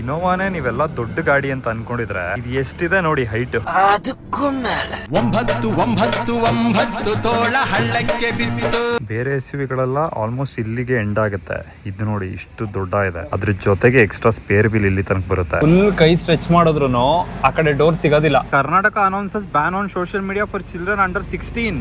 ಇನೋವಾನೇ ನೀವೆಲ್ಲ ದೊಡ್ಡ ಗಾಡಿ ಅಂತ ಅನ್ಕೊಂಡಿದ್ರೆ ಇದು ಎಷ್ಟಿದೆ ನೋಡಿ ಹೈಟ್. ಅದಕ್ಕೂ ಮೇಲೆ 9 ತೋಳ ಹಳ್ಳಕ್ಕೆ ಬಿತ್ತು. ಬೇರೆ SUV-ಗಳೆಲ್ಲ ಆಲ್ಮೋಸ್ಟ್ ಇಲ್ಲಿಗೆ ಎಂಡ್ ಆಗುತ್ತೆ. ಇದು ನೋಡಿ ಇಷ್ಟು ದೊಡ್ಡ ಇದೆ. ಅದ್ರ ಜೊತೆಗೆ ಎಕ್ಸ್ಟ್ರಾ ಸ್ಪೇರ್ ವೀಲ್ ಇಲ್ಲಿ ತನಕ ಬರುತ್ತೆ. ಫುಲ್ ಕೈ ಸ್ಟ್ರೆಚ್ ಮಾಡಿದ್ರು ಆ ಕಡೆ ಡೋರ್ ಸಿಗೋದಿಲ್ಲ. Karnataka announces ban on social media for children under 16.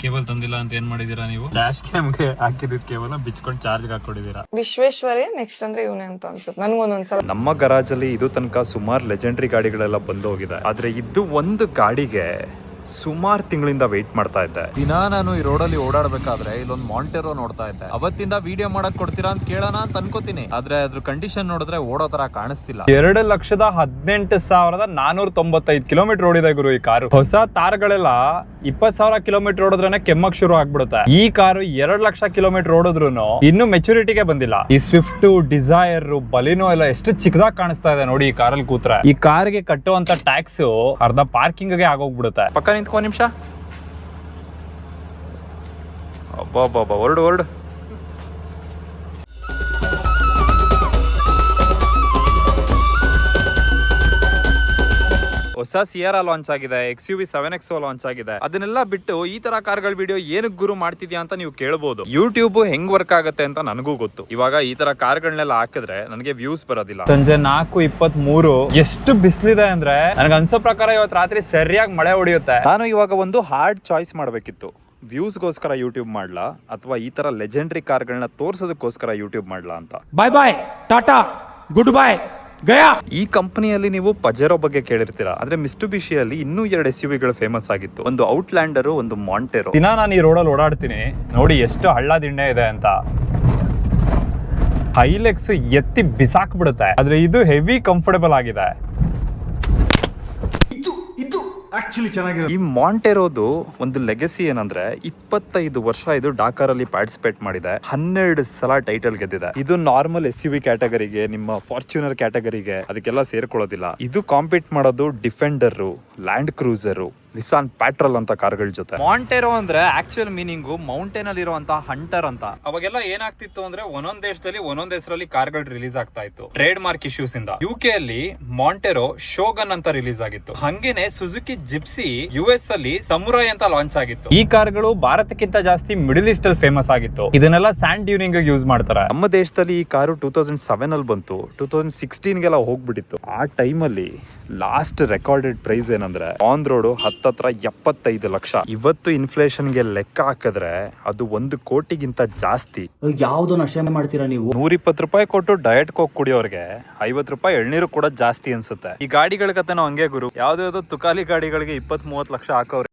Cable ತಂದಿಲ್ಲ ಅಂತ ಏನ್ ಮಾಡಿದೀರಾ ನೀವು? ಡ್ಯಾಶ್ ಕ್ಯಾಮ್ಗೆ ಹಾಕಿದ ಕೇಬಲ್ ಬಿಚ್ಕೊಂಡು ಚಾರ್ಜ್ ಹಾಕೊಂಡಿದೀರಾ. ವಿಶ್ವೇಶ್ವರೇ ನೆಕ್ಸ್ಟ್ ಅಂದ್ರೆ ಇವನೇ ಅಂತ ಅನ್ಸುತ್ತೆ ನನ್ಗೊಂದೊಂದ್ಸಲ. ನಮ್ಮ ಗರಾಜ್ ಅಲ್ಲಿ ಇದು ತನಕ ಸುಮಾರು ಲೆಜೆಂಡರಿ ಗಾಡಿಗಳೆಲ್ಲ ಬಂದು ಹೋಗಿದೆ. ಆದ್ರೆ ಇದು ಒಂದು ಗಾಡಿಗೆ ಸುಮಾರು ತಿಂಗಳಿಂದ ವೆಯ್ಟ್ ಮಾಡ್ತಾ ಇದ್ದೆ. ದಿನ ನಾನು ಈ ರೋಡಲ್ಲಿ ಓಡಾಡ್ಬೇಕಾದ್ರೆ ಇಲ್ಲೊಂದು ಮಾಂಟೆರೋ ನೋಡ್ತಾ ಇದ್ದೆ. ಅವತ್ತಿಂದ ವಿಡಿಯೋ ಮಾಡಕ್ ಕೊಡ್ತೀರಾ ಅಂತ ಕೇಳೋಣ ಅಂತ ಅನ್ಕೋತೀನಿ. ಆದ್ರೆ ಅದ್ರ ಕಂಡೀಷನ್ ನೋಡಿದ್ರೆ ಓಡೋ ತರ ಕಾಣಿಸ್ತಿಲ್ಲ. 2,18,495 ಕಿಲೋಮೀಟರ್ ಓಡಿದೆ ಗುರು ಈ ಕಾರು. ಹೊಸ ತಾರ್ಗಳೆಲ್ಲ 20,000 ಕಿಲೋಮೀಟರ್ ಓಡಿದ್ರೆ ಕೆಮ್ಮಕ್ ಶುರು ಆಗ್ಬಿಡುತ್ತೆ. ಈ ಕಾರು 2,00,000 ಕಿಲೋಮೀಟರ್ ಓಡಿದ್ರು ಇನ್ನು ಮೆಚುರಿಟಿಗೆ ಬಂದಿಲ್ಲ. ಈ ಸ್ವಿಫ್ಟ್, ಡಿಸೈರ್, ಬಲಿನೋ ಎಲ್ಲ ಎಷ್ಟು ಚಿಕ್ಕದಾಗಿ ಕಾಣಿಸ್ತಾ ಇದೆ ನೋಡಿ ಈ ಕಾರಲ್ಲಿ ಕೂತ್ರೆ. ಈ ಕಾರ್ಗೆ ಕಟ್ಟುವಂತ ಟ್ಯಾಕ್ಸ್ ಅರ್ಧ ಪಾರ್ಕಿಂಗ್ ಗೆ ಆಗೋಗ್ಬಿಡುತ್ತೆ. ಪಕ್ಕ ನಿಂತ್ಕೊ ನಿಮಿಷ. ಅಬ್ಬಾ ಹೊರಡು. ಹೊಸ ಸಿಯರಾ ಲಾಂಚ್ ಆಗಿದೆ, XUV 7XO ಲಾಂಚ್ ಆಗಿದೆ. ಅದನ್ನೆಲ್ಲ ಬಿಟ್ಟು ಈ ತರ ಕಾರ್ಗಳ ವಿಡಿಯೋ ಏನಕ್ಕೆ ಗುರು ಮಾಡ್ತಿದ್ಯಾ ಅಂತ ನೀವು ಕೇಳಬಹುದು. ಯೂಟ್ಯೂಬ್ ಹೆಂಗ್ ವರ್ಕ್ ಆಗುತ್ತೆ ಅಂತ ನನಗೂ ಗೊತ್ತು. ಇವಾಗ ಈ ತರ ಕಾರ್ಗಳನ್ನೆಲ್ಲ ಹಾಕಿದ್ರೆ ನನಗೆ ವ್ಯೂಸ್ ಬರೋದಿಲ್ಲ. ಸಂಜೆ 4:23 ಎಷ್ಟು ಬಿಸಿಲಿದೆ ಅಂದ್ರೆ ನನಗೆ ಅನ್ಸೋ ಪ್ರಕಾರ ಇವತ್ತು ರಾತ್ರಿ ಸರಿಯಾಗಿ ಮಳೆ ಹೊಡೆಯುತ್ತೆ. ನಾನು ಇವಾಗ ಒಂದು ಹಾರ್ಡ್ ಚಾಯ್ಸ್ ಮಾಡಬೇಕಿತ್ತು. ವ್ಯೂಸ್ಗೋಸ್ಕರ ಯೂಟ್ಯೂಬ್ ಮಾಡ್ಲಾ ಅಥವಾ ಈ ತರ ಲೆಜೆಂಡರಿ ಕಾರ್ಗಳನ್ನ ತೋರ್ಸೋದಕ್ಕೋಸ್ಕರ ಯೂಟ್ಯೂಬ್ ಮಾಡ್ಲಾ ಅಂತ. ಬಾಯ್ ಟಾಟಾ, ಗುಡ್ ಬೈ, ಗಯಾ. ಈ ಕಂಪನಿಯಲ್ಲಿ ನೀವು ಪಜೆರೋ ಬಗ್ಗೆ ಕೇಳಿರ್ತೀರಾ. ಆದ್ರೆ ಮಿಸ್ಟುಬಿಷಿಯಲ್ಲಿ ಇನ್ನೂ 2 SUV-ಗಳು ಫೇಮಸ್ ಆಗಿತ್ತು. ಒಂದು ಔಟ್ಲ್ಯಾಂಡರ್, ಒಂದು ಮಾಂಟೆರೋ. ದಿನ ನಾನು ಈ ರೋಡಲ್ಲಿ ಓಡಾಡ್ತೀನಿ ನೋಡಿ ಎಷ್ಟು ಹಳ್ಳ ದಿಣ್ಣೆ ಇದೆ ಅಂತ. ಹೈಲೆಕ್ಸ್ ಎತ್ತಿ ಬಿಸಾಕ್ ಬಿಡುತ್ತೆ. ಆದ್ರೆ ಇದು ಹೆವಿ ಕಂಫರ್ಟಬಲ್ ಆಗಿದೆ. ಈ ಮಾಂಟೆರೋದು ಒಂದು ಲೆಗಸಿ ಏನಂದ್ರೆ 25 ವರ್ಷ ಇದು ಡಾಕರ್ ಅಲ್ಲಿ ಪಾರ್ಟಿಸಿಪೇಟ್ ಮಾಡಿದೆ. 12 ಸಲ ಟೈಟಲ್ ಗೆದ್ದಿದೆ. ಇದು ನಾರ್ಮಲ್ SUV ಕ್ಯಾಟಗರಿಗೆ, ನಿಮ್ಮ ಫಾರ್ಚುನರ್ ಕ್ಯಾಟಗರಿಗೆ ಅದಕ್ಕೆಲ್ಲ ಸೇರ್ಕೊಳ್ಳೋದಿಲ್ಲ. ಇದು ಕಾಂಪೀಟ್ ಮಾಡೋದು ಡಿಫೆಂಡರ್, ಲ್ಯಾಂಡ್ ಕ್ರೂಸರ್, ನಿಸಾನ್ ಪ್ಯಾಟ್ರಲ್ ಅಂತ ಕಾರ್ಗಳ ಜೊತೆ. ಮಾಂಟೆರೋ ಅಂದ್ರೆ ಆಕ್ಚುಯಲ್ ಮೀನಿಂಗು ಮೌಂಟೇನ್ ಅಲ್ಲಿ ಇರುವಂತಹ ಹಂಟರ್ ಅಂತ. ಅವಾಗೆಲ್ಲ ಏನಾಗ್ತಿತ್ತು ಅಂದ್ರೆ ಒಂದೊಂದ್ ದೇಶದಲ್ಲಿ ಒಂದೊಂದ್ ಹೆಸರಲ್ಲಿ ಕಾರ್ಗಳು ರಿಲೀಸ್ ಆಗ್ತಾ ಇತ್ತು ಟ್ರೇಡ್ ಮಾರ್ಕ್ ಇಶ್ಯೂಸ್ ಇಂದ. UK ಅಲ್ಲಿ ಮಾಂಟೆರೋ ಶೋಗನ್ ಅಂತ ರಿಲೀಸ್ ಆಗಿತ್ತು. ಹಂಗೇನೆ ಸುಜುಕಿ ಜಿಪ್ಸಿ US ಅಲ್ಲಿ ಸಮುರಾಯ್ ಅಂತ ಲಾಂಚ್ ಆಗಿತ್ತು. ಈ ಕಾರ್ಗಳು ಭಾರತಕ್ಕಿಂತ ಜಾಸ್ತಿ ಮಿಡಲ್ ಈಸ್ಟ್ ಅಲ್ಲಿ ಫೇಮಸ್ ಆಗಿತ್ತು. ಇದನ್ನೆಲ್ಲ ಸ್ಯಾಂಡ್ ಡ್ಯೂನಿಂಗ್ ಯೂಸ್ ಮಾಡ್ತಾರೆ. ನಮ್ಮ ದೇಶದಲ್ಲಿ ಈ ಕಾರು 2007 ಅಲ್ಲಿ ಬಂತು. 2016 ಹೋಗ್ಬಿಟ್ಟಿತ್ತು. ಆ ಟೈಮ್ ಅಲ್ಲಿ ಲಾಸ್ಟ್ ರೆಕಾರ್ಡೆಡ್ ಪ್ರೈಸ್ ಏನಂದ್ರೆ ಆನ್ ರೋಡ್ ಹತ್ತತ್ರ 75 ಲಕ್ಷ. ಇವತ್ತು ಇನ್ಫ್ಲೇಷನ್ಗೆ ಲೆಕ್ಕ ಹಾಕಿದ್ರೆ ಅದು 1 ಕೋಟಿಗಿಂತ ಜಾಸ್ತಿ. ಯಾವ್ದು ನಶೆ ಮಾಡ್ತೀರಾ ನೀವು? 120 ರೂಪಾಯಿ ಕೊಟ್ಟು ಡಯಟ್ ಕೋಕ್ ಕುಡಿಯೋರ್ಗೆ 50 ರೂಪಾಯಿ ಎಳ್ನೀರು ಕೂಡ ಜಾಸ್ತಿ ಅನ್ಸುತ್ತೆ. ಈ ಗಾಡಿಗಳ ಕಥೆನೂ ಹಂಗೆ ಗುರು. ಯಾವ್ದಾವ್ದೋ ತುಕಾಲಿ ಗಾಡಿಗಳಿಗೆ 20-30 ಲಕ್ಷ ಹಾಕೋರು.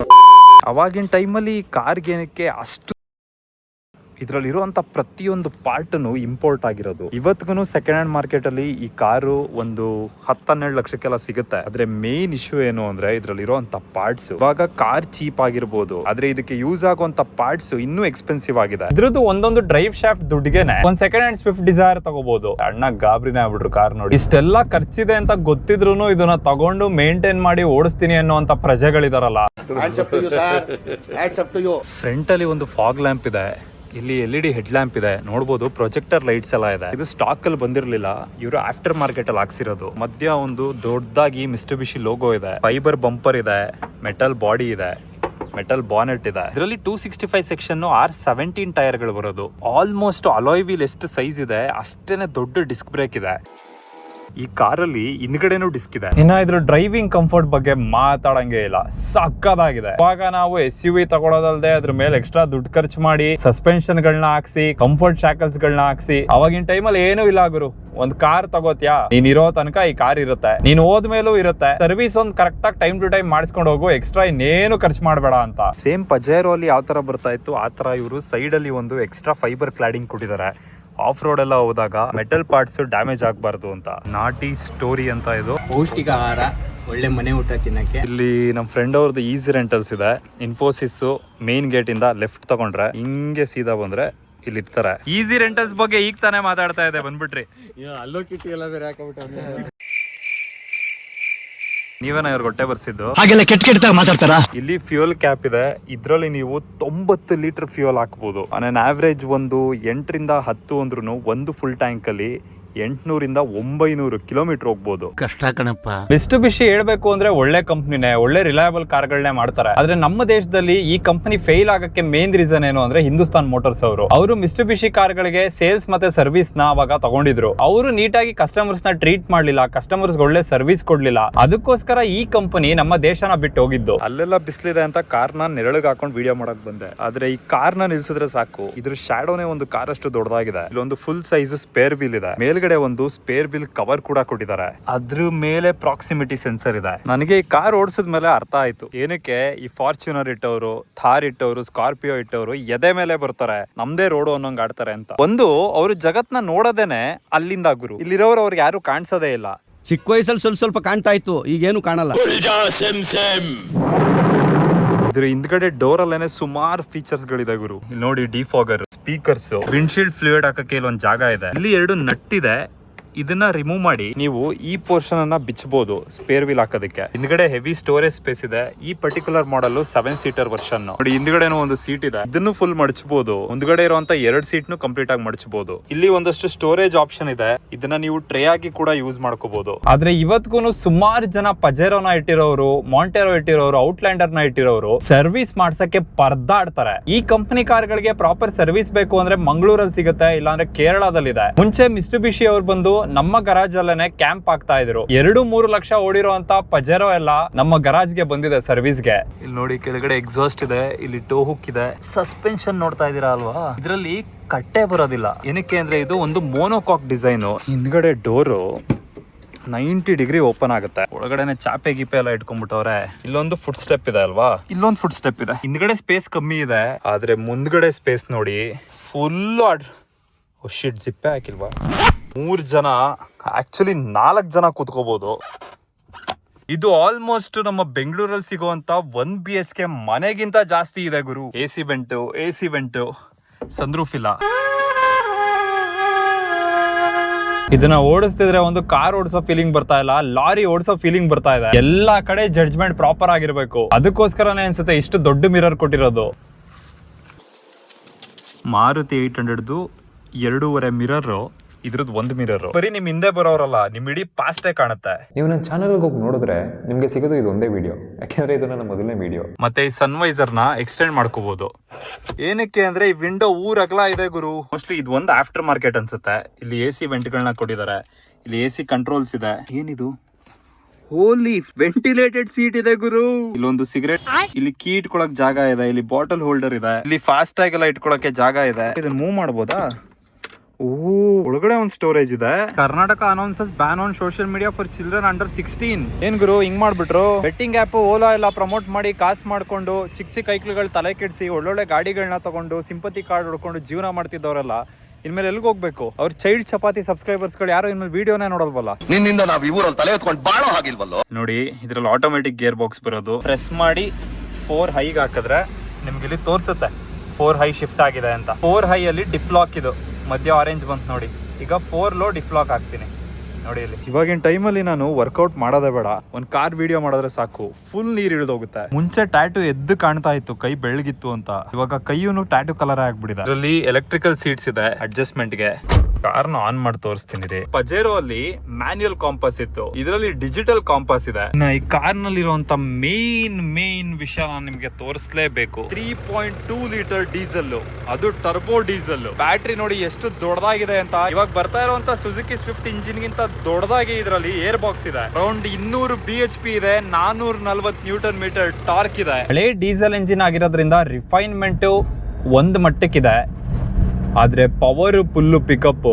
ಅವಾಗಿನ ಟೈಮಲ್ಲಿ ಈ ಕಾರ್ಗೇನಕ್ಕೆ ಅಷ್ಟು ಇದ್ರಲ್ಲಿರುವಂತ ಪ್ರತಿಯೊಂದು ಪಾರ್ಟ್ನು ಇಂಪೋರ್ಟ್ ಆಗಿರೋದು. ಇವತ್ತಿಗೂ ಸೆಕೆಂಡ್ ಹ್ಯಾಂಡ್ ಮಾರ್ಕೆಟ್ ಅಲ್ಲಿ ಈ ಕಾರು ಒಂದು 10-12 ಲಕ್ಷಕ್ಕೆಲ್ಲ ಸಿಗುತ್ತೆ. ಆದ್ರೆ ಮೇನ್ ಇಶ್ಯೂ ಏನು ಅಂದ್ರೆ ಇದ್ರಲ್ಲಿರುವಂತ ಪಾರ್ಟ್ಸ್. ಇವಾಗ ಕಾರ್ ಚೀಪ್ ಆಗಿರ್ಬೋದು, ಆದ್ರೆ ಇದಕ್ಕೆ ಯೂಸ್ ಆಗುವಂತ ಪಾರ್ಟ್ಸ್ ಇನ್ನೂ ಎಕ್ಸ್ಪೆನ್ಸಿವ್ ಆಗಿದೆ. ಇದ್ರದ್ದು ಒಂದೊಂದು ಡ್ರೈವ್ ಶಾಫ್ಟ್ ದುಡ್ಡಿಗೆನೆ ಒಂದ್ ಸೆಕೆಂಡ್ ಹ್ಯಾಂಡ್ ಸ್ವಿಫ್ಟ್ ಡಿಸೈರ್ ತಗೋಬಹುದು. ಅಣ್ಣ ಗಾಬರಿನೇ ಆಗ್ಬಿಟ್ರು ಕಾರ್ ನೋಡಿ. ಇಷ್ಟೆಲ್ಲ ಖರ್ಚಿದೆ ಅಂತ ಗೊತ್ತಿದ್ರು ಇದನ್ನ ತಗೊಂಡು ಮೇಂಟೈನ್ ಮಾಡಿ ಓಡಿಸ್ತೀನಿ ಅನ್ನುವಂತ ಪ್ರಜೆಗಳಿದಾರಲ್ಲ. ಫ್ರಂಟ್ ಅಲ್ಲಿ ಒಂದು ಫಾಗ್ ಲ್ಯಾಂಪ್ ಇದೆ. ಇಲ್ಲಿ LED ಹೆಡ್ ಲ್ಯಾಂಪ್ ಇದೆ, ನೋಡಬಹುದು. ಪ್ರೊಜೆಕ್ಟರ್ ಲೈಟ್ಸ್ ಎಲ್ಲ ಇದೆ. ಇದು ಸ್ಟಾಕ್ ಅಲ್ಲಿ ಬಂದಿರಲಿಲ್ಲ, ಇವರು ಆಫ್ಟರ್ ಮಾರ್ಕೆಟ್ ಅಲ್ಲಿ ಹಾಕ್ಸಿರೋದು. ಮಧ್ಯ ಒಂದು ದೊಡ್ಡದಾಗಿ ಮಿಸ್ಟುಬಿಷಿ ಲೋಗೋ ಇದೆ. ಫೈಬರ್ ಬಂಪರ್ ಇದೆ, ಮೆಟಲ್ ಬಾಡಿ ಇದೆ, ಮೆಟಲ್ ಬಾನೆಟ್ ಇದೆ. ಇದರಲ್ಲಿ 265 ಸೆಕ್ಷನ್ R17 ಟೈರ್ ಗಳು ಬರೋದು. ಆಲ್ಮೋಸ್ಟ್ ಅಲಾಯ್ ವೀಲ್ ಎಷ್ಟು ಸೈಜ್ ಇದೆ ಅಷ್ಟೇನೆ ದೊಡ್ಡ ಡಿಸ್ಕ್ ಬ್ರೇಕ್ ಇದೆ. ಈ ಕಾರಲ್ಲಿ ಹಿಂದ್ಗಡೆನೂ ಡಿಸ್ಕ್ ಇದೆ. ಇನ್ನ ಇದ್ರ ಡ್ರೈವಿಂಗ್ ಕಂಫರ್ಟ್ ಬಗ್ಗೆ ಮಾತಾಡಂಗೆ ಇಲ್ಲ, ಸಕ್ಕದಾಗಿದೆ. ಇವಾಗ ನಾವು SUV ತಗೊಳೋದಲ್ದೆ ಅದ್ರ ಮೇಲೆ ಎಕ್ಸ್ಟ್ರಾ ದುಡ್ಡು ಖರ್ಚು ಮಾಡಿ ಸಸ್ಪೆನ್ಷನ್ ಗಳನ್ನ ಹಾಕ್ಸಿ, ಕಂಫರ್ಟ್ ಶಾಕಲ್ಸ್ ಗಳನ್ನ ಹಾಕ್ಸಿ, ಅವಾಗಿನ ಟೈಮಲ್ಲಿ ಏನೂ ಇಲ್ಲ ಗುರು. ಒಂದ್ ಕಾರ್ ತಗೋತ್ಯಾ, ನೀನ್ ಇರೋ ತನಕ ಈ ಕಾರ್ ಇರುತ್ತೆ, ನೀನ್ ಹೋದ್ಮೇಲೂ ಇರುತ್ತೆ. ಸರ್ವಿಸ್ ಒಂದ್ ಕರೆಕ್ಟ್ ಆಗಿ ಟೈಮ್ ಟು ಟೈಮ್ ಮಾಡಿಸ್ಕೊಂಡು ಹೋಗು, ಎಕ್ಸ್ಟ್ರಾ ಇನ್ನೇನು ಖರ್ಚು ಮಾಡಬೇಡ ಅಂತ. ಸೇಮ್ ಪಜೆರೋ ಅಲ್ಲಿ ಯಾವ ತರ ಬರ್ತಾ ಇತ್ತು ಆ ತರ ಇವರು ಸೈಡ್ ಅಲ್ಲಿ ಒಂದು ಎಕ್ಸ್ಟ್ರಾ ಫೈಬರ್ ಕ್ಲಾಡಿಂಗ್ ಕೊಟ್ಟಿದ್ದಾರೆ. ಆಫ್ ರೋಡ್ ಎಲ್ಲ ಹೋದಾಗ ಮೆಟಲ್ ಪಾರ್ಟ್ಸ್ ಡ್ಯಾಮೇಜ್ ಆಗಬಾರ್ದು ಅಂತ. ನಾಟಿ ಸ್ಟೋರಿ ಅಂತ ಇದು ಪೌಷ್ಟಿಕ ಆಹಾರ, ಒಳ್ಳೆ ಮನೆ ಊಟ ತಿನ್ನಕ್ಕೆ. ಇಲ್ಲಿ ನಮ್ಮ ಫ್ರೆಂಡ್ ಅವ್ರದ್ದು ಈಸಿ ರೆಂಟಲ್ಸ್ ಇದೆ. ಇನ್ಫೋಸಿಸ್ ಮೇನ್ ಗೇಟ್ ಇಂದ ಲೆಫ್ಟ್ ತಗೊಂಡ್ರೆ ಹಿಂಗೆ ಸೀದಾ ಬಂದ್ರೆ ಇಲ್ಲಿ ಇರ್ತಾರೆ. ಈಸಿ ರೆಂಟಲ್ಸ್ ಬಗ್ಗೆ ಈಗ ತಾನೇ ಮಾತಾಡ್ತಾ ಇದೆ, ಬಂದ್ಬಿಟ್ರಿ. ಅಲ್ಲೋ ಕಿಟ್ಟಿ ಎಲ್ಲ ಬೇರೆ ಹಾಕಬಿಟ್ಟು ನೀವೇನ ಇವ್ರಿಗೆ ಹೊಟ್ಟೆ ಬರ್ಸಿದ್ದು? ಹಾಗೆಲ್ಲ ಕೆಟ್ಟ ಮಾತಾಡ್ತಾರ. ಇಲ್ಲಿ ಫ್ಯೂಯಲ್ ಕ್ಯಾಪ್ ಇದೆ. ಇದ್ರಲ್ಲಿ ನೀವು 90 ಲೀಟರ್ ಫ್ಯೂಯಲ್ ಹಾಕ್ಬೋದು. ಆನ್ ಆವರೇಜ್ ಒಂದು 8 ರಿಂದ 10 ಅಂದ್ರೂ ಒಂದು ಫುಲ್ ಟ್ಯಾಂಕ್ ಅಲ್ಲಿ 800 ರಿಂದ 900 ಕಿಲೋಮೀಟರ್ ಹೋಗ್ಬೋದು. ಕಷ್ಟ ಕಣಪ್ಪ. ಮಿಸ್ಟುಬಿಷಿ ಹೇಳ್ಬೇಕು ಅಂದ್ರೆ ಒಳ್ಳೆ ಕಂಪ್ನಿನೇ, ಒಳ್ಳೆ ರಿಲಯಬಲ್ ಕಾರ್ಗಳನ್ನೇ ಮಾಡ್ತಾರೆ. ಆದ್ರೆ ನಮ್ಮ ದೇಶದಲ್ಲಿ ಈ ಕಂಪನಿ ಫೇಲ್ ಆಗಕ್ಕೆ ಮೇನ್ ರೀಸನ್ ಏನು ಅಂದ್ರೆ ಹಿಂದೂಸ್ತಾನ್ ಮೋಟಾರ್ಸ್ ಅವರು ಮಿಸ್ಟುಬಿಷಿ ಕಾರ್ಗಳಿಗೆ ಸೇಲ್ಸ್ ಮತ್ತೆ ಸರ್ವಿಸ್ ನ ಅವಾಗ ತಗೊಂಡಿದ್ರು. ಅವರು ನೀಟಾಗಿ ಕಸ್ಟಮರ್ಸ್ ನ ಟ್ರೀಟ್ ಮಾಡ್ಲಿಲ್ಲ, ಕಸ್ಟಮರ್ಸ್ ಒಳ್ಳೆ ಸರ್ವಿಸ್ ಕೊಡ್ಲಿಲ್ಲ. ಅದಕ್ಕೋಸ್ಕರ ಈ ಕಂಪನಿ ನಮ್ಮ ದೇಶನ ಬಿಟ್ಟು ಹೋಗಿದ್ದು. ಅಲ್ಲೆಲ್ಲ ಬಿಸಿಲಿದೆ ಅಂತ ಕಾರ್ನ ನೆರಳಿಗೆ ಹಾಕೊಂಡು ವಿಡಿಯೋ ಮಾಡಕ್ ಬಂದೆ. ಆದ್ರೆ ಈ ಕಾರ್ನ ನಿಲ್ಸಿದ್ರೆ ಸಾಕು, ಇದ್ರ ಶಾಡೋನೇ ಒಂದು ಕಾರ್ ಅಷ್ಟು ದೊಡ್ಡದಾಗಿದೆ. ಇಲ್ಲೊಂದು ಫುಲ್ ಸೈಜ್ ಸ್ಪೇರ್ ವೀಲ್ ಇದೆ. ಮೇಲ್ಗಡೆ ಒಂದು ಸ್ಪೇರ್ ವೀಲ್ ಕವರ್ ಕೂಡ ಕೊಟ್ಟಿದ್ದಾರೆ. ಅದ್ರ ಮೇಲೆ ಪ್ರಾಕ್ಸಿಮಿಟಿ ಸೆನ್ಸರ್ ಇದೆ. ನನಗೆ ಈ ಕಾರ್ ಓಡಿಸಿದ ಮೇಲೆ ಅರ್ಥ ಆಯ್ತು ಏನಕ್ಕೆ ಈ ಫಾರ್ಚುನರ್ ಇಟ್ಟವರು, ಥಾರ್ ಇಟ್ಟವರು, ಸ್ಕಾರ್ಪಿಯೋ ಇಟ್ಟವರು ಎದೆ ಮೇಲೆ ಬರ್ತಾರೆ, ನಮ್ದೇ ರೋಡು ಅನ್ನೋಂಗ್ ಆಡ್ತಾರೆ ಅಂತ. ಒಂದು ಅವರು ಜಗತ್ನ ನೋಡೋದೇನೆ ಅಲ್ಲಿಂದ ಗುರು. ಇಲ್ಲಿರೋರು ಅವ್ರಿಗೆ ಯಾರು ಕಾಣಿಸೋದೇ ಇಲ್ಲ. ಚಿಕ್ಕ ವಯಸ್ಸಲ್ಲಿ ಸ್ವಲ್ಪ ಕಾಣ್ತಾ ಇತ್ತು, ಈಗೇನು ಕಾಣಲ್ಲ. ಇದ್ರ ಹಿಂದ್ಗಡೆ ಡೋರ್ ಅಲ್ಲೇನೆ ಸುಮಾರು ಫೀಚರ್ಸ್ ಗಳಿದೆ ಗುರು. ಇಲ್ಲಿ ನೋಡಿ, ಡಿಫಾಗರ್, ಸ್ಪೀಕರ್ಸ್, ವಿಂಡ್ಶೀಲ್ಡ್ ಫ್ಲೂಯಿಡ್ ಹಾಕಕ್ಕೆ ಇಲ್ಲೊಂದು ಜಾಗ ಇದೆ. ಇಲ್ಲಿ 2 ನಟ್ ಇದೆ. ಇದನ್ನ ರಿಮೂವ್ ಮಾಡಿ ನೀವು ಈ ಪೋರ್ಷನ್ ಅನ್ನ ಬಿಚ್ಚಬಹುದು ಸ್ಪೇರ್ ವೀಲ್ ಹಾಕೋದಕ್ಕೆ. ಹಿಂದ್ಗಡೆ ಹೆವಿ ಸ್ಟೋರೇಜ್ ಸ್ಪೇಸ್ ಇದೆ. ಈ ಪರ್ಟಿಕ್ಯುಲರ್ ಮಾಡಲ್ 7 ಸೀಟರ್ ವರ್ಷನ್ ನೋಡಿ. ಹಿಂದ್ಗಡೆನೂ ಒಂದು ಸೀಟ್ ಇದೆ, ಇದನ್ನು ಫುಲ್ ಮಡಚಬಹುದು. ಮುಂದ್ಗಡೆ ಇರುವಂತ 2 ಸೀಟ್ ನು ಕಂಪ್ಲೀಟ್ ಆಗಿ ಮಡಚಬಹುದು. ಇಲ್ಲಿ ಒಂದಷ್ಟು ಸ್ಟೋರೇಜ್ ಆಪ್ಷನ್ ಇದೆ. ಇದನ್ನ ನೀವು ಟ್ರೇ ಆಗಿ ಕೂಡ ಯೂಸ್ ಮಾಡ್ಕೋಬಹುದು. ಆದ್ರೆ ಇವತ್ಗೂ ಸುಮಾರು ಜನ ಪಜೆರೋನ ಇಟ್ಟಿರೋರು, ಮಾಂಟೆರೋ ಇಟ್ಟಿರೋರು, ಔಟ್ಲ್ಯಾಂಡರ್ ನ ಇಟ್ಟಿರೋರು ಸರ್ವಿಸ್ ಮಾಡ್ಸಕ್ಕೆ ಪರದಾಡ್ತಾರೆ. ಈ ಕಂಪನಿ ಕಾರ್ಗಳಿಗೆ ಪ್ರಾಪರ್ ಸರ್ವಿಸ್ ಬೇಕು ಅಂದ್ರೆ ಮಂಗಳೂರಲ್ಲಿ ಸಿಗುತ್ತೆ, ಇಲ್ಲಾಂದ್ರೆ ಕೇರಳದಲ್ಲಿದೆ. ಮುಂಚೆ ಮಿಸ್ಟುಬಿಷಿ ಅವ್ರು ಬಂದು ನಮ್ಮ ಗರಾಜ್ ಅಲ್ಲೇನೆ ಕ್ಯಾಂಪ್ ಆಗ್ತಾ ಇದ್ರು. 2-3 ಲಕ್ಷ ಓಡಿರುವಂತ ಪಜೆರೋ ಎಲ್ಲ ನಮ್ಮ ಗರಾಜ್ ಗೆ ಬಂದಿದೆ ಸರ್ವಿಸ್ಗೆ. ಇಲ್ಲಿ ನೋಡಿ, ಕೆಳಗಡೆ ಎಕ್ಸಾಸ್ಟ್ ಇದೆ, ಇಲ್ಲಿ ಟೋ ಹುಕ್ ಇದೆ. ಸಸ್ಪೆನ್ಷನ್ ನೋಡ್ತಾ ಇದೀರಾ ಅಲ್ವಾ, ಇದರಲ್ಲಿ ಕಟ್ಟೆ ಬರೋದಿಲ್ಲ. ಏನಕ್ಕೆ ಅಂದ್ರೆ ಇದು ಒಂದು ಮೋನೋಕಾಕ್ ಡಿಸೈನ್. ಹಿಂದ್ಗಡೆ ಡೋರು 90 ಡಿಗ್ರಿ ಓಪನ್ ಆಗುತ್ತೆ. ಒಳಗಡೆನೆ ಚಾಪೆ ಗೀಪೆ ಎಲ್ಲ ಇಟ್ಕೊಂಡ್ಬಿಟ್ಟವ್ರೆ. ಇಲ್ಲೊಂದು ಫುಟ್ ಸ್ಟೆಪ್ ಇದೆ ಅಲ್ವಾ, ಇಲ್ಲೊಂದು ಫುಟ್ ಸ್ಟೆಪ್ ಇದೆ. ಹಿಂದ್ಗಡೆ ಸ್ಪೇಸ್ ಕಮ್ಮಿ ಇದೆ, ಆದ್ರೆ ಮುಂದ್ಗಡೆ ಸ್ಪೇಸ್ ನೋಡಿ ಫುಲ್ ಜಿಪ್ಪೆ ಹಾಕಿಲ್ವಾ. 3 ಜನ, ಆಕ್ಚುಲಿ 4 ಜನ ಕೂತ್ಕೋಬಹುದು. ಇದು ಆಲ್ಮೋಸ್ಟ್ ನಮ್ಮ ಬೆಂಗಳೂರಲ್ಲಿ ಸಿಗುವಂತ 1 BHK ಮನೆಗಿಂತ ಜಾಸ್ತಿ ಇದೆ ಗುರು. AC ವೆಂಟು, ಸನ್ರೂಫ್ ಇಲ್ಲ. ಇದನ್ನ ಓಡಿಸ್ತಿದ್ರೆ ಒಂದು ಕಾರ್ ಓಡಿಸೋ ಫೀಲಿಂಗ್ ಬರ್ತಾ ಇಲ್ಲ, ಲಾರಿ ಓಡಿಸೋ ಫೀಲಿಂಗ್ ಬರ್ತಾ ಇದೆ. ಎಲ್ಲಾ ಕಡೆ ಜಡ್ಜ್ಮೆಂಟ್ ಪ್ರಾಪರ್ ಆಗಿರ್ಬೇಕು. ಅದಕ್ಕೋಸ್ಕರನೇ ಅನ್ಸುತ್ತೆ ಇಷ್ಟು ದೊಡ್ಡ ಮಿರರ್ ಕೊಟ್ಟಿರೋದು. ಮಾರುತಿ 800ದು 2.5 ಮಿರರ್, ಇದ್ರದ್ದು 1 ಮಿರರ್. ಬರೀ ನಿಮ್ ಹಿಂದೆ ಬರೋರಲ್ಲ, ನಿಮ್ ಇಡೀ ಪಾಸ್ಟೇ ಕಾಣುತ್ತೆ. ನೀವು ನನ್ನ ಚಾನಲ್ಗೆ ಹೋಗಿ ನೋಡಿದ್ರೆ ನಿಮ್ಗೆ ಸಿಗೋದು ಇದು ಒಂದೇ ವಿಡಿಯೋ, ಯಾಕೆಂದ್ರೆ ಇದು ನನ್ನ ಮೊದಲನೇ ವಿಡಿಯೋ. ಮತ್ತೆ ಈ ಸನ್ವೈಸರ್ ನ ಎಕ್ಸ್ಟೆಂಡ್ ಮಾಡ್ಕೋಬಹುದು. ಏನಕ್ಕೆ ಅಂದ್ರೆ ಈ ವಿಂಡೋ ಅಗಲ ಇದೆ ಗುರು. ಮೋಸ್ಟ್ಲಿ ಇದು ಒಂದು ಆಫ್ಟರ್ ಮಾರ್ಕೆಟ್ ಅನ್ಸುತ್ತೆ. ಇಲ್ಲಿ AC ವೆಂಟ್ಗಳನ್ನ ಕೊಟ್ಟಿದ್ದಾರೆ, ಇಲ್ಲಿ AC ಕಂಟ್ರೋಲ್ಸ್ ಇದೆ. ಏನಿದು, ಹೋಲಿ ವೆಂಟಿಲೇಟೆಡ್ ಸೀಟ್ ಇದೆ ಗುರು. ಇಲ್ಲೊಂದು ಸಿಗರೇಟ್, ಇಲ್ಲಿ ಕೀ ಇಟ್ಕೊಳಕ್ ಜಾಗ ಇದೆ, ಇಲ್ಲಿ ಬಾಟಲ್ ಹೋಲ್ಡರ್ ಇದೆ, ಇಲ್ಲಿ ಫಾಸ್ಟ್ ಆಗಿ ಎಲ್ಲ ಇಟ್ಕೊಳಕ್ಕೆ ಜಾಗ ಇದೆ. ಇದನ್ನ ಮೂವ್ ಮಾಡಬಹುದಾ? ಒಳಗಡೆ ಒಂದು ಸ್ಟೋರೇಜ್ ಇದೆ. Karnataka announces ban on social media for children under 16. ಏನ್ ಗುರು ಹಿಂಗ್ ಮಾಡ್ಬಿಟ್ರು? ಬೆಟ್ಟಿಂಗ್ ಆಪ್ ಓಲಾ ಎಲ್ಲ ಪ್ರಮೋಟ್ ಮಾಡಿ ಕಾಸು ಮಾಡ್ಕೊಂಡು ಚಿಕ್ಕ ಐಕ್ಳುಗಳು ತಲೆ ಕೆಡಿಸಿ ಒಳ್ಳೊಳ್ಳೆ ಗಾಡಿಗಳನ್ನ ತಗೊಂಡು ಸಿಂಪತಿ ಕಾರ್ಡ್ ಹೊಡ್ಕೊಂಡು ಜೀವನ ಮಾಡ್ತಿದ್ದವರೆಲ್ಲ ಇನ್ಮೇಲೆ ಎಲ್ಲಿಗೆ ಹೋಗ್ಬೇಕು? ಅವ್ರ ಚೈಲ್ಡ್ ಚಪಾತಿ ಸಬ್ಸ್ಕ್ರೈಬರ್ಸ್ಗಳು ಯಾರು ಇನ್ಮೇಲೆ ವಿಡಿಯೋನೇ ನೋಡಲ್ವಲ್ಲ. ನಿನ್ನಿಂದ ನಾವು ಈ ಊರಲ್ಲಿ ತಲೆ ಎತ್ಕೊಂಡು ಬಾಳೋ ಹಾಗಿಲ್ವಲ್ಲೋ. ನೋಡಿ, ಇದ್ರಲ್ಲಿ ಆಟೋಮೆಟಿಕ್ ಗೇರ್ ಬಾಕ್ಸ್ ಬರೋದು. ಪ್ರೆಸ್ ಮಾಡಿ 4 ಹೈಗೆ ಹಾಕಿದ್ರೆ ನಿಮ್ಗೆ ಇಲ್ಲಿ ತೋರಿಸುತ್ತೆ 4 ಹೈ ಶಿಫ್ಟ್ ಆಗಿದೆ ಅಂತ. 4 ಹೈ ಅಲ್ಲಿ ಡಿಫ್ಲಾಕ್, ಇದು ಮಧ್ಯ ಆರೆಂಜ್ ಬಂತು ನೋಡಿ. ಈಗ 4 ಲೋ ಡಿಫ್ಲಾಕ್ ಹಾಕ್ತೀನಿ ನೋಡಿ. ಇಲ್ಲಿ ಇವಾಗಿನ ಟೈಮಲ್ಲಿ ನಾನು ವರ್ಕೌಟ್ ಮಾಡೋದೇ ಬೇಡ, ಒಂದ್ ಕಾರ್ ವಿಡಿಯೋ ಮಾಡಿದ್ರೆ ಸಾಕು, ಫುಲ್ ನೀರ್ ಇಳಿದೋಗುತ್ತೆ. ಮುಂಚೆ ಟ್ಯಾಟೂ ಎದ್ದು ಕಾಣ್ತಾ ಇತ್ತು, ಕೈ ಬೆಳಗಿತ್ತು ಅಂತ. ಇವಾಗ ಕೈಯೂ ಟ್ಯಾಟೂ ಕಲರ್ ಆಗ್ಬಿಡಿದೆ. ಇದರಲ್ಲಿ ಎಲೆಕ್ಟ್ರಿಕಲ್ ಸೀಟ್ಸ್ ಇದೆ ಅಡ್ಜಸ್ಟ್ಮೆಂಟ್ ಗೆ. ಕಾರ್ನ ಆನ್ ಮಾಡಿ ತೋರಿಸ್ತೀನಿ ರೀ. ಪಜೆರೋ ಅಲ್ಲಿ ಮ್ಯಾನ್ಯುಯಲ್ ಕಾಂಪಾಸ್ ಇತ್ತು, ಇದರಲ್ಲಿ ಡಿಜಿಟಲ್ ಕಾಂಪಾಸ್ ಇದೆ. ಈ ಕಾರ್ ನಲ್ಲಿ ಇರುವಂತ ಮೇನ್ ವಿಷಯ ನಾನು ನಿಮ್ಗೆ ತೋರಿಸಲೇಬೇಕು. 3.2 ಲೀಟರ್ ಡೀಸೆಲ್, ಅದು ಟರ್ಬೋ ಡೀಸೆಲ್. ಬ್ಯಾಟ್ರಿ ನೋಡಿ ಎಷ್ಟು ದೊಡ್ಡದಾಗಿದೆ ಅಂತ. ಇವಾಗ ಬರ್ತಾ ಇರುವಂತ ಸುಜುಕಿ ಸ್ವಿಫ್ಟ್ ಇಂಜಿನ್ ಗಿಂತ ದೊಡ್ಡದಾಗಿ ಇದರಲ್ಲಿ ಏರ್ ಬಾಕ್ಸ್ ಇದೆ. ಅರೌಂಡ್ 200 BHP ಇದೆ, 440 ನ್ಯೂಟನ್ ಮೀಟರ್ ಟಾರ್ಕ್ ಇದೆ. ಹಳೆ ಡೀಸೆಲ್ ಇಂಜಿನ್ ಆಗಿರೋದ್ರಿಂದ ರಿಫೈನ್ಮೆಂಟ್ ಒಂದ್ ಮಟ್ಟಕ್ಕಿದೆ, ಆದ್ರೆ ಪವರ್ ಫುಲ್ಲು ಪಿಕಪ್.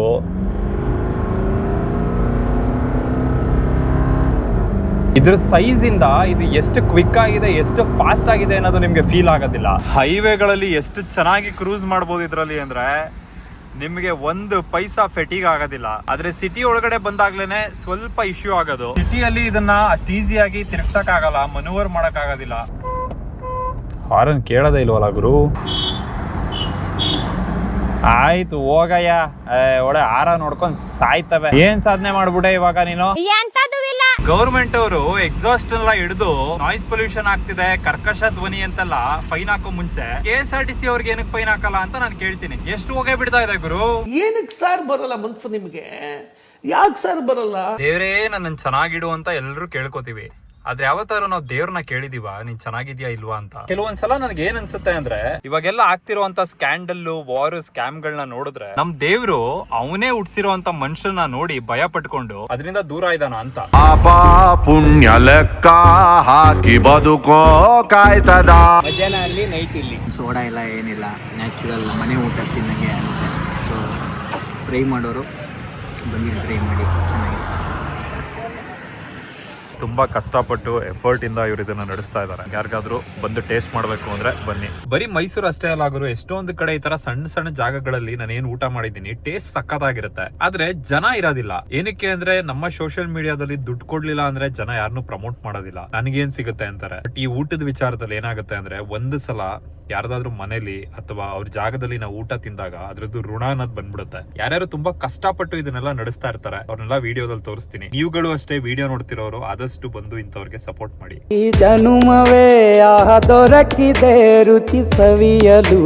ಇದ್ರ ಸೈಜ್ ಇಂದ ಇದು ಎಷ್ಟು ಕ್ವಿಕ್ ಆಗಿದೆ, ಎಷ್ಟು ಫಾಸ್ಟ್ ಆಗಿದೆ ಅನ್ನೋದು ನಿಮ್ಗೆ ಫೀಲ್ ಆಗೋದಿಲ್ಲ. ಹೈವೇಗಳಲ್ಲಿ ಎಷ್ಟು ಚೆನ್ನಾಗಿ ಕ್ರೂಸ್ ಮಾಡಬಹುದು ಇದರಲ್ಲಿ ಅಂದ್ರೆ ನಿಮ್ಗೆ 1 ಪೈಸಾ ಫೆಟಿಗ್ ಆಗೋದಿಲ್ಲ. ಆದ್ರೆ ಸಿಟಿ ಒಳಗಡೆ ಬಂದಾಗ್ಲೇನೆ ಸ್ವಲ್ಪ ಇಶ್ಯೂ ಆಗೋದು. ಸಿಟಿಯಲ್ಲಿ ಇದನ್ನ ಅಷ್ಟು ಈಸಿಯಾಗಿ ತಿರ್ಗ್ಸಕ್ ಆಗಲ್ಲ, ಮನೂವರ್ ಮಾಡಕ್ ಆಗೋದಿಲ್ಲ. ಹಾರನ್ ಕೇಳೋದೇ ಇಲ್ವಲ್ಲ ಗುರು. ಆಯ್ತು ಹೋಗಯ್ಯ, ಒಳ್ಳೆ ಹಾರ ನೋಡ್ಕೊಂಡ್ ಸಾಯ್ತವೆ. ಏನ್ ಸಾಧನೆ ಮಾಡ್ಬಿಟ್ಟೆ ಇವಾಗ ನೀನು? ಗೌರ್ಮೆಂಟ್ ಅವರು ಎಕ್ಸಾಸ್ಟ್ ಎಲ್ಲ ಹಿಡಿದು ನಾಯ್ಸ್ ಪೊಲ್ಯೂಷನ್ ಆಗ್ತಿದೆ, ಕರ್ಕಶ ಧ್ವನಿ ಅಂತೆಲ್ಲ ಫೈನ್ ಹಾಕೋ ಮುಂಚೆ KSRTC ಅವ್ರಿಗೆ ಏನಕ್ಕೆ ಫೈನ್ ಹಾಕಲ್ಲ ಅಂತ ನಾನು ಕೇಳ್ತೀನಿ. ಎಷ್ಟು ಹೋಗೇ ಬಿಡ್ತಾ ಇದೆ ಗುರು. ಏನಕ್ಕೆ ಸಾರ್ ಬರಲ್ಲ ಮನ್ಸು ನಿಮ್ಗೆ? ಯಾಕೆ ಸರ್ ಬರಲ್ಲ? ದೇವ್ರೇ ನನ್ನ ಚೆನ್ನಾಗಿಡು ಅಂತ ಎಲ್ಲರೂ ಕೇಳ್ಕೊತೀವಿ, ಆದ್ರೆ ಯಾವತ್ತಾರು ನಾವು ದೇವ್ರನ್ನ ಕೇಳಿದೀವ ನೀನ್ ಚೆನ್ನಾಗಿದ್ಯಾ ಇಲ್ವಾ ಅಂತ? ಕೆಲವೊಂದ್ಸಲ ನನಗೆ ಏನ್ ಅನ್ಸುತ್ತೆ ಅಂದ್ರೆ, ಇವಾಗೆಲ್ಲ ಆಗ್ತಿರುವಂತ ಸ್ಕ್ಯಾಂಡಲ್, ವಾರ್, ಸ್ಕ್ಯಾಮ್ ಗಳನ್ನ ನೋಡಿದ್ರೆ ನಮ್ ದೇವ್ರು ಅವನೇ ಹುಟ್ಸಿರುವಂತ ಮನುಷ್ಯನ ನೋಡಿ ಭಯ ಪಟ್ಕೊಂಡು ಅದರಿಂದ ದೂರ ಇದಾನ ಅಂತ. ಪಾಪ ಪುಣ್ಯ ಲೆಕ್ಕ ಹಾಕಿ ಬದುಕೋ ಕಾಯ್ತದ. ಮಧ್ಯಾಹ್ನ ಅಲ್ಲಿ ನೈಟ್ ಇಲ್ಲಿ ಸೋಡಾ ಇಲ್ಲ ಏನಿಲ್ಲ, ನ್ಯಾಚುರಲ್ ಮನೆ ಊಟ ತಿನ್ನಂಗೆ ಆಗುತ್ತೆ. ಸೊ ಟ್ರೈ ಮಾಡೋರು ಬನ್ನಿ, ಟ್ರೈ ಮಾಡಿ, ಚೆನ್ನಾಗಿದೆ. ತುಂಬಾ ಕಷ್ಟಪಟ್ಟು ಎಫರ್ಟ್ ಇಂದ ಇವ್ರು ಇದನ್ನ ನಡೆಸ್ತಾ ಇದಾರೆ. ಯಾರಿಗಾದ್ರೂ ಬಂದು ಟೇಸ್ಟ್ ಮಾಡ್ಬೇಕು ಅಂದ್ರೆ ಬನ್ನಿ. ಬರೀ ಮೈಸೂರು ಅಷ್ಟೇ ಅಲ್ಲ ಗುರು, ಎಷ್ಟೊಂದು ಕಡೆ ಈ ತರ ಸಣ್ಣ ಸಣ್ಣ ಜಾಗಗಳಲ್ಲಿ ನಾನು ಏನ್ ಊಟ ಮಾಡಿದೀನಿ, ಟೇಸ್ಟ್ ಸಕ್ಕತ್ತಾಗಿರುತ್ತೆ. ಆದ್ರೆ ಜನ ಇರೋದಿಲ್ಲ. ಏನಕ್ಕೆ ಅಂದ್ರೆ ನಮ್ಮ ಸೋಷಿಯಲ್ ಮೀಡಿಯಾದಲ್ಲಿ ದುಡ್ಡು ಕೊಡ್ಲಿಲ್ಲ ಅಂದ್ರೆ ಜನ ಯಾರನ್ನೂ ಪ್ರಮೋಟ್ ಮಾಡೋದಿಲ್ಲ, ನನಗೇನ್ ಸಿಗುತ್ತೆ ಅಂತಾರೆ. ಬಟ್ ಈ ಊಟದ ವಿಚಾರದಲ್ಲಿ ಏನಾಗುತ್ತೆ ಅಂದ್ರೆ, ಒಂದು ಸಲ ಯಾರ್ದಾದ್ರೂ ಮನೇಲಿ ಅಥವಾ ಅವ್ರ ಜಾಗದಲ್ಲಿ ನಾವು ಊಟ ತಿಂದಾಗ ಅದ್ರದ್ದು ಋಣ ಅನ್ನೋದು ಬಂದ್ಬಿಡುತ್ತೆ. ಯಾರ್ಯಾರು ತುಂಬಾ ಕಷ್ಟಪಟ್ಟು ಇದನ್ನೆಲ್ಲ ನಡೆಸ್ತಾ ಇರ್ತಾರೆ ಅವ್ರನ್ನೆಲ್ಲ ವಿಡಿಯೋದಲ್ಲಿ ತೋರಿಸ್ತೀನಿ. ನೀವುಗಳು ಅಷ್ಟೇ ವಿಡಿಯೋ ನೋಡ್ತಿರೋರು ಆದಷ್ಟು ಬಂದು ಇಂಥವ್ರಿಗೆ ಸಪೋರ್ಟ್ ಮಾಡಿ. ಈ ಜನುಮವೇ ದೊರಕಿದೆ ರುಚಿ ಸವಿಯಲು.